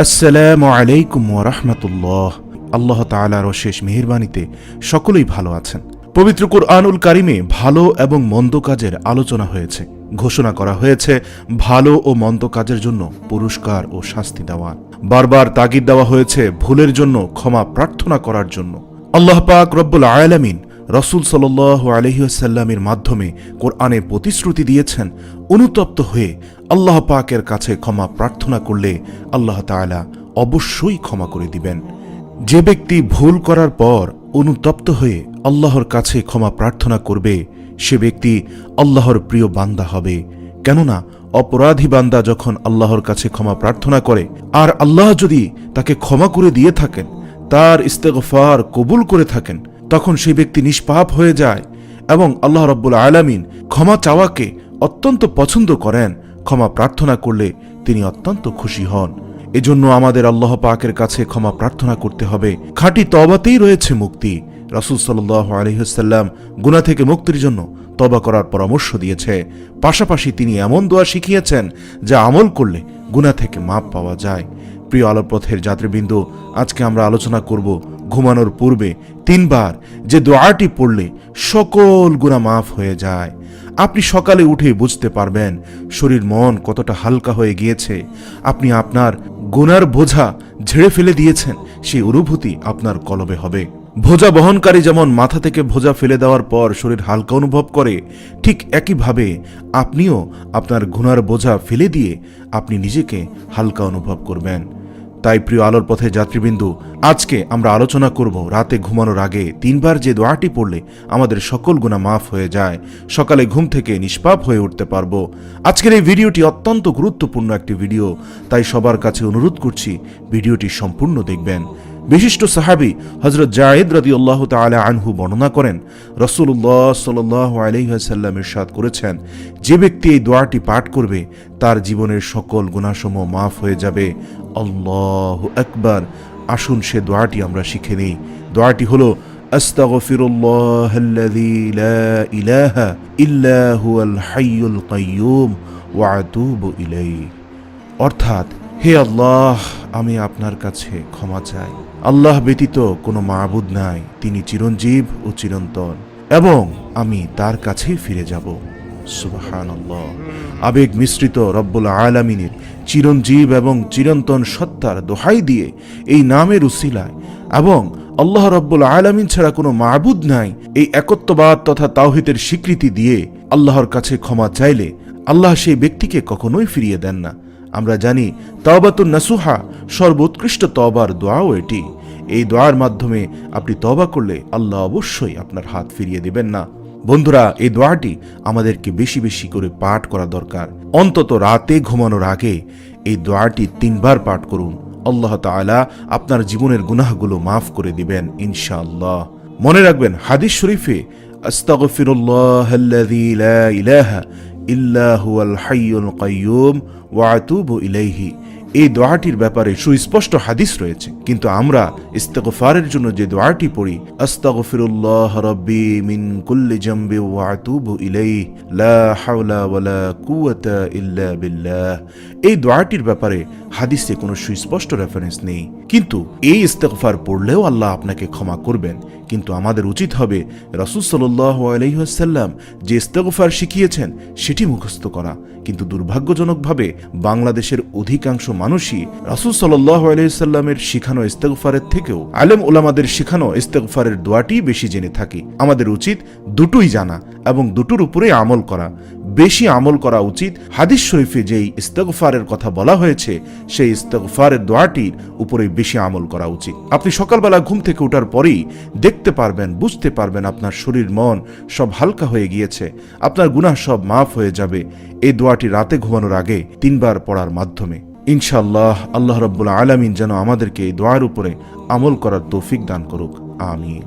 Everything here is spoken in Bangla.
আসসালামু আলাইকুম ওয়া রাহমাতুল্লাহ। আল্লাহ তাআলার অশেষ মেহেরবানিতে সকলেই ভালো আছেন। পবিত্র কুরআনুল কারিমে ভালো এবং মন্দ কাজের আলোচনা হয়েছে। ঘোষণা করা হয়েছে ভালো ও মন্দ কাজের জন্য পুরস্কার ও শাস্তি দেওয়া। বারবার তাগিদ দেওয়া হয়েছে ভুলের জন্য ক্ষমা প্রার্থনা করার জন্য। আল্লাহ পাক রব্বুল আলামিন রাসূল সাল্লাল্লাহু আলাইহি ওয়াসাল্লামের মাধ্যমে কোরআনে প্রতিশ্রুতি দিয়েছেন, অনুতপ্ত হয়ে আল্লাহ পাকের কাছে ক্ষমা প্রার্থনা করলে আল্লাহ তাআলা অবশ্যই ক্ষমা করে দিবেন। যে ব্যক্তি ভুল করার পর অনুতপ্ত হয়ে আল্লাহর কাছে ক্ষমা প্রার্থনা করবে, সে ব্যক্তি আল্লাহর প্রিয় বান্দা হবে। কেননা অপরাধী বান্দা যখন আল্লাহর কাছে ক্ষমা প্রার্থনা করে আর আল্লাহ যদি তাকে ক্ষমা করে দিয়ে থাকেন, তার ইস্তেগফার কবুল করে থাকেন, তখন সেই ব্যক্তি নিষ্পাপ হয়ে যায় এবং আল্লাহ রাব্বুল আলামিন ক্ষমা চাওয়াকে অত্যন্ত পছন্দ করেন। ক্ষমা প্রার্থনা করলে তিনি অত্যন্ত খুশি হন। এজন্য আমাদের আল্লাহ পাকের কাছে ক্ষমা প্রার্থনা করতে হবে। খাঁটি তওবাতেই রয়েছে মুক্তি। রাসূল সাল্লাল্লাহু আলাইহি ওয়াসাল্লাম গুনাহ থেকে মুক্তির জন্য তওবা করার পরামর্শ দিয়েছে। পাশাপাশি তিনি এমন দোয়া শিখিয়েছেন যা আমল করলে গুনাহ থেকে মাপ পাওয়া যায়। প্রিয় আলোপথের যাত্রীবৃন্দ, আজকে আমরা আলোচনা করব ঘুমানোর পূর্বে 3 বার যে দোয়াটি পড়লে সকল গুনাহ মাফ হয়ে যায়। আপনি সকালে উঠে বুঝতে পারবেন শরীর মন কতটা হালকা হয়ে গিয়েছে। আপনি আপনার গুনার বোঝা ঝেড়ে ফেলে দিয়েছেন, সেই অনুভূতি আপনার কলবে হবে। বোঝা বহনকারী যেমন মাথা থেকে বোঝা ফেলে দেওয়ার পর শরীর হালকা অনুভব করে, ঠিক একইভাবে আপনিও আপনার গুনার বোঝা ফেলে দিয়ে আপনি নিজেকে হালকা অনুভব করবেন। তাই প্রিয় আলোর পথে যাত্রীবৃন্দু, আজকে আমরা আলোচনা করব রাতে ঘুমানোর আগে 3 বার যে দোয়াটি পড়লে আমাদের সকল গুনাহ মাফ হয়ে যায়, সকালে ঘুম থেকে নিষ্পাপ হয়ে উঠতে পারবো। আজকের এই ভিডিওটি অত্যন্ত গুরুত্বপূর্ণ একটি ভিডিও, তাই সবার কাছে অনুরোধ করছি ভিডিওটি সম্পূর্ণ দেখবেন। বিশিষ্ট সাহাবী হযরত যায়েদ রাদিয়াল্লাহু তাআলা আনহু বর্ণনা করেন, রাসূলুল্লাহ সাল্লাল্লাহু আলাইহি ওয়াসাল্লাম ইরশাদ করেছেন, যে ব্যক্তি এই দোয়াটি পাঠ করবে তার জীবনের সকল গুনাহসমূহ মাফ হয়ে যাবে। আল্লাহু আকবার। আসুন সে দোয়াটি আমরা শিখে নিই। দোয়াটি হলো আস্তাগফিরুল্লাহাল্লাযী লা ইলাহা ইল্লা হুয়াল হাইয়ুল কাইয়্যুম ওয়া আতুবু ইলাইহি। অর্থাৎ, হে আল্লাহ, আমি আপনার কাছে ক্ষমা চাই। আল্লাহ ব্যতীত কোনো মাবুদ নাই, তিনি চিরঞ্জীব ও চিরন্তন, এবং আমি তার কাছেই ফিরে যাব। সুবহানাল্লাহ। আবেগ মিশ্রিত রব্বুল আলামিনের চিরঞ্জীব এবং চিরন্তন সত্তার দোহাই দিয়ে এই নামের উসিলায় এবং আল্লাহ রব্বুল আলামিন ছাড়া কোনো মাবুদ নাই এই একত্ববাদ তথা তাওহীদের স্বীকৃতি দিয়ে আল্লাহর কাছে ক্ষমা চাইলে আল্লাহ সেই ব্যক্তিকে কখনোই ফিরিয়ে দেন না। আমরা জানি তাওবাতুন নাসুহা সর্বোৎকৃষ্ট তওবার দোয়াও এটি। এই দোয়ার মাধ্যমে আপনি তওবা করলে আল্লাহ অবশ্যই আপনার হাত ফিরিয়ে দিবেন না। বন্ধুরা, এই দোয়াটি আমাদেরকে বেশি বেশি করে পাঠ করা দরকার। অন্তত রাতে ঘুমানোর আগে এই দোয়াটি 3 বার পাঠ করুন। আল্লাহ তাআলা আপনার জীবনের গুনাহগুলো মাফ করে দিবেন ইনশাআল্লাহ। মনে রাখবেন, হাদিস শরীফে আস্তাগফিরুল্লাহাল্লাযী লা ইলাহা ইল্লা হুয়াল হাইয়ুল কাইয়্যুম ওয়া আতুবু ইলাইহি, এই দোয়াটির ব্যাপারে সুস্পষ্ট হাদিস রয়েছে, কিন্তু আমরা ইস্তেগফারের জন্য যে দোয়াটি পড়ি, আস্তাগফিরুল্লাহ রাব্বি মিন কুল্লি জামবি ওয়া আতুবু ইলাইহি লা হাওলা ওয়ালা কুওয়াতা ইল্লা বিল্লাহ, এই দোয়াটির ব্যাপারে হাদিসে কোনো সুস্পষ্ট রেফারেন্স নেই। কিন্তু এই ইস্তেগফার পড়লেও আল্লাহ আপনাকে ক্ষমা করবেন। কিন্তু আমাদের উচিত হবে রাসূল সাল্লাল্লাহু আলাইহি ওয়াসাল্লাম যে ইস্তেগফার শিখিয়েছেন সেটি মুখস্থ করা। কিন্তু দুর্ভাগ্যজনকভাবে বাংলাদেশের অধিকাংশ মানুষই রাসূল সাল্লাল্লাহু আলাইহি ওয়াসাল্লামের শিখানো ইস্তেগফারের থেকেও আলেম ওলামাদের শিখানো ইস্তেগফারের দোয়াটি বেশি জেনে থাকি। আমাদের উচিত দুটোই জানা এবং দুটোর উপরেই আমল করা। বেশি আমল করা উচিত হাদিস শরীফে যেই ইস্তেগফারের কথা বলা হয়েছে সেই ইস্তেগফারের দোয়াটির উপরে বেশি আমল করা উচিত। আপনি সকালবেলা ঘুম থেকে ওঠার পরেই দেখতে পারবেন, বুঝতে পারবেন আপনার শরীর মন সব হালকা হয়ে গিয়েছে, আপনার গুনাহ সব মাফ হয়ে যাবে এই দোয়াটি রাতে ঘুমানোর আগে 3 বার পড়ার মাধ্যমে। ইনশাআল্লাহ আল্লাহ রাব্বুল আলামিন যেন আমাদেরকে এই দোয়ার উপরে আমল করার তৌফিক দান করুক। আমিন।